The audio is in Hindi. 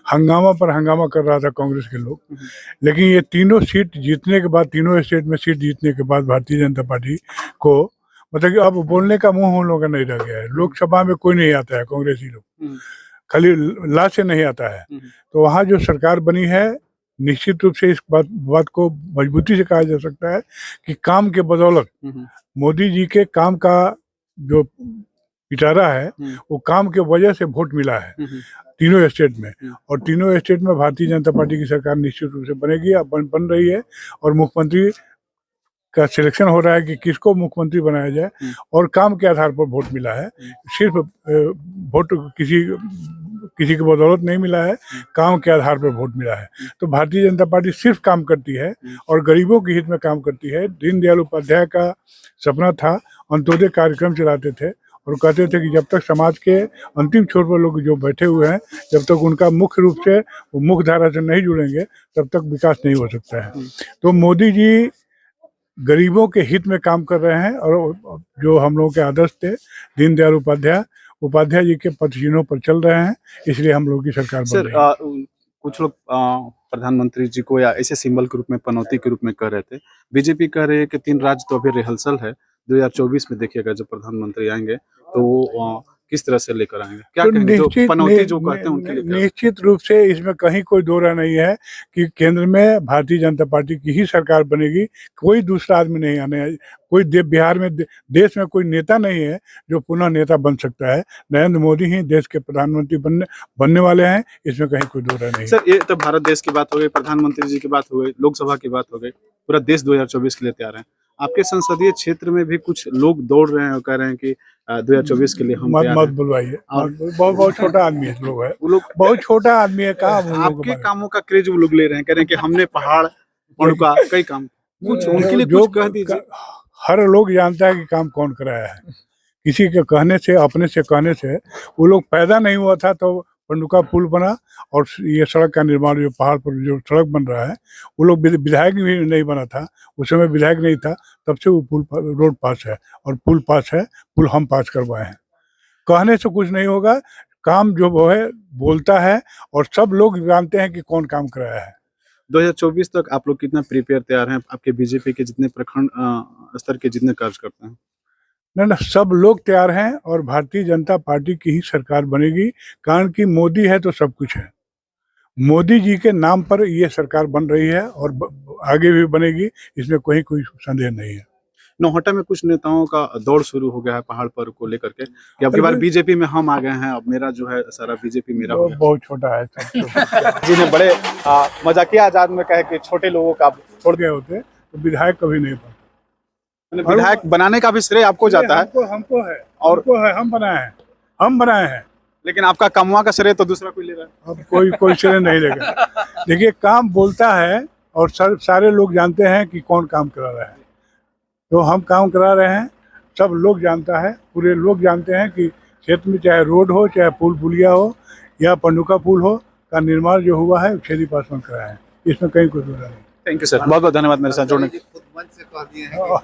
हंगामा पर हंगामा कर रहा था कांग्रेस के लोग। लेकिन ये तीनों सीट जीतने के बाद, तीनों स्टेट में सीट जीतने के बाद भारतीय जनता पार्टी को मतलब कि अब बोलने का मुंह उन लोगों का नहीं रह गया है। लोकसभा में कोई नहीं आता है कांग्रेसी लोग, खाली ला से नहीं आता है। तो वहाँ जो सरकार बनी है, निश्चित रूप से इस बात को मजबूती से कहा जा सकता है कि काम के बदौलत मोदी जी के काम का जो इशारा है वो काम के वजह से वोट मिला है तीनों स्टेट में। और तीनों स्टेट में भारतीय जनता पार्टी की सरकार निश्चित रूप से बनेगी, अब बन रही है। और मुख्यमंत्री का सिलेक्शन हो रहा है कि किसको मुख्यमंत्री बनाया जाए, और काम के आधार पर वोट मिला है। सिर्फ वोट किसी की बदौलत नहीं मिला है, काम के आधार पर वोट मिला है। तो भारतीय जनता पार्टी सिर्फ काम करती है और गरीबों के हित में काम करती है। दीनदयाल उपाध्याय का सपना था, अंत्योदय कार्यक्रम चलाते थे और कहते थे कि जब तक समाज के अंतिम छोर पर लोग जो बैठे हुए हैं, जब तक उनका मुख्य रूप से वो मुख्य धारा से नहीं जुड़ेंगे, तब तक विकास नहीं हो सकता है। तो मोदी जी गरीबों के हित में काम कर रहे हैं और जो हम लोगों के आदर्श थे दीनदयाल उपाध्याय जी के पथ चिन्हों पर चल रहे हैं, इसलिए हम लोग की सरकार बन रही है। कुछ लोग प्रधानमंत्री जी को या ऐसे सिंबल के रूप में, पनौती के रूप में कह रहे थे। बीजेपी कह रही है कि 3 राज्य तो अभी रिहर्सल है, 2024 में देखिएगा जब प्रधानमंत्री आएंगे तो वो किस तरह से लेकर आएंगे, क्या तो कहेंगे? जो पनौती जो कहते हैं उनके लिए निश्चित रूप से इसमें कहीं कोई दो राय नहीं है कि केंद्र में भारतीय जनता पार्टी की ही सरकार बनेगी। कोई दूसरा आदमी नहीं आने, कोई बिहार में देश में कोई नेता नहीं है जो पुनः नेता बन सकता है। नरेंद्र मोदी ही देश के प्रधानमंत्री बनने वाले हैं, इसमें कहीं कोई दो राय नहीं। सर, ये तो भारत देश की बात हो गई, प्रधानमंत्री जी की बात हो गई, लोकसभा की बात हो गई, पूरा देश 2024 के लिए तैयार है। आपके संसदीय क्षेत्र में भी कुछ लोग दौड़ रहे हैं और कह रहे हैं कि 2024 के लिए हम मत बुलवाइए, बहुत छोटा आदमी है लोग, है वो लोग बहुत छोटा आदमी है। आपके कामों का क्रेज वो लोग ले रहे हैं, कह रहे हैं कि हमने पहाड़ का कई काम, कुछ उनके लिए कुछ कह दीजिए। हर लोग जानता है कि काम कौन कराया है। किसी के कहने से, अपने से कहने से वो लोग पैदा नहीं हुआ था तो पंडुका पुल बना, और ये सड़क का निर्माण, जो पहाड़ पर जो सड़क बन रहा है, वो लोग विधायक भी नहीं बना था, उस समय विधायक नहीं था, तब से वो रोड पास है और पुल पास है। पुल हम पास करवाए हैं। कहने से कुछ नहीं होगा, काम जो वो है बोलता है और सब लोग जानते हैं कि कौन काम कराया है। 2024 तक आप लोग कितना प्रिपेयर तैयार हैं? आपके बीजेपी के जितने प्रखंड स्तर के जितने कार्यकर्ता हैं? ना सब लोग तैयार हैं और भारतीय जनता पार्टी की ही सरकार बनेगी, कारण कि मोदी है तो सब कुछ है। मोदी जी के नाम पर ये सरकार बन रही है और आगे भी बनेगी, इसमें कोई संदेह नहीं है। नौहट्टा में कुछ नेताओं का दौड़ शुरू हो गया है पहाड़ पर को लेकर के कि अब की बार बीजेपी में हम आ गए हैं, अब मेरा जो है सारा बीजेपी मेरा हो गया। बहुत छोटा है जी ने बड़े मजाकिया आजाद में कहे कि छोटे लोगों का छोड़ गए होते तो विधायक कभी नहीं बन। विधायक बनाने का भी श्रेय आपको जाता है। हमको है और हम बनाए हैं, लेकिन आपका कमवा का श्रेय तो दूसरा कोई ले रहा है। अब कोई श्रेय नहीं लेगा। देखिए, काम बोलता है और सारे लोग जानते हैं कि कौन काम करा रहा है। तो हम काम करा रहे हैं, सब लोग जानता है, पूरे लोग जानते हैं कि क्षेत्र में चाहे रोड हो, चाहे पुलिया हो या पंडुका पुल हो, का निर्माण जो हुआ है छेदी पासवान कराया है, इसमें कहीं कोई दूसरा नहीं। थैंक यू सर, बहुत बहुत धन्यवाद मेरे साथ जुड़ने के लिए।